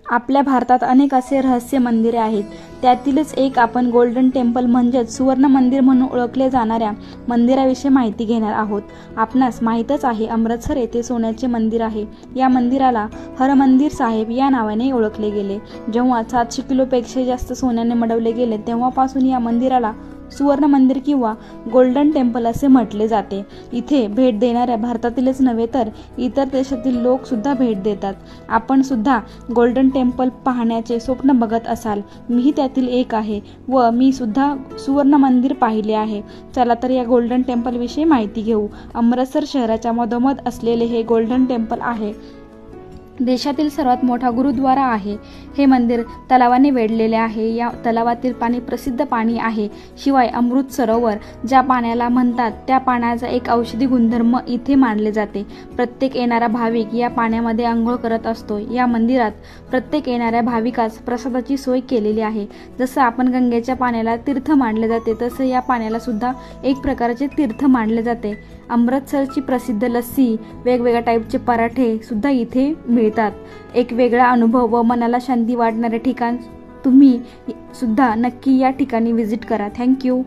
आपल्या भारतात अनेक असे रहस्य मंदिरे आहेत. त्यातीलच एक आपण गोल्डन टेम्पल म्हणजेच सुवर्ण मंदिर म्हणून ओळखले जाणाऱ्या मंदिराविषयी माहिती घेणार आहोत. आपणास माहीतच आहे, अमृतसर येथे सोन्याचे मंदिर आहे. या मंदिराला हरमंदिर साहेब या नावाने ओळखले गेले. जेव्हा 700 किलोपेक्षा जास्त सोन्याने मढवले गेले तेव्हापासून या मंदिराला सुवर्ण मंदिर किंवा गोल्डन टेम्पल असे म्हटले जाते. इथे भेट देणाऱ्या भारतातीलच नव्हे तर इतर देशातील लोक सुद्धा भेट देतात. आपण सुद्धा गोल्डन टेम्पल पाहण्याचे स्वप्न बघत असाल. मीही त्यातील एक आहे व मी सुद्धा सुवर्ण मंदिर पाहिले आहे. चला तर या गोल्डन टेम्पल विषयी माहिती घेऊ. अमृतसर शहराच्या मधोमध असलेले हे गोल्डन टेम्पल आहे. देशातील सर्वात मोठा गुरुद्वारा आहे. हे मंदिर तलावाने वेढलेले आहे. या तलावातील पाणी प्रसिद्ध पाणी आहे. शिवाय अमृत सरोवर ज्या पाण्याला म्हणतात त्या पाण्याचा एक औषधी गुणधर्म इथे मानले जाते. प्रत्येक येणारा भाविक या पाण्यामध्ये आंघोळ करत असतो. या मंदिरात प्रत्येक येणाऱ्या भाविकास प्रसादाची सोय केलेली आहे. जसं आपण गंगेच्या पाण्याला तीर्थ मानले जाते तसं या पाण्याला सुद्धा एक प्रकारचे तीर्थ मानले जाते. अमृतसरची प्रसिद्ध लस्सी, वेगवेगळ्या टाईपचे पराठे सुद्धा इथे मिळतात. एक वेगळा अनुभव व मनाला शांती वाटणारे ठिकाण. तुम्ही सुद्धा नक्की या ठिकाणी व्हिजिट करा. थँक्यू.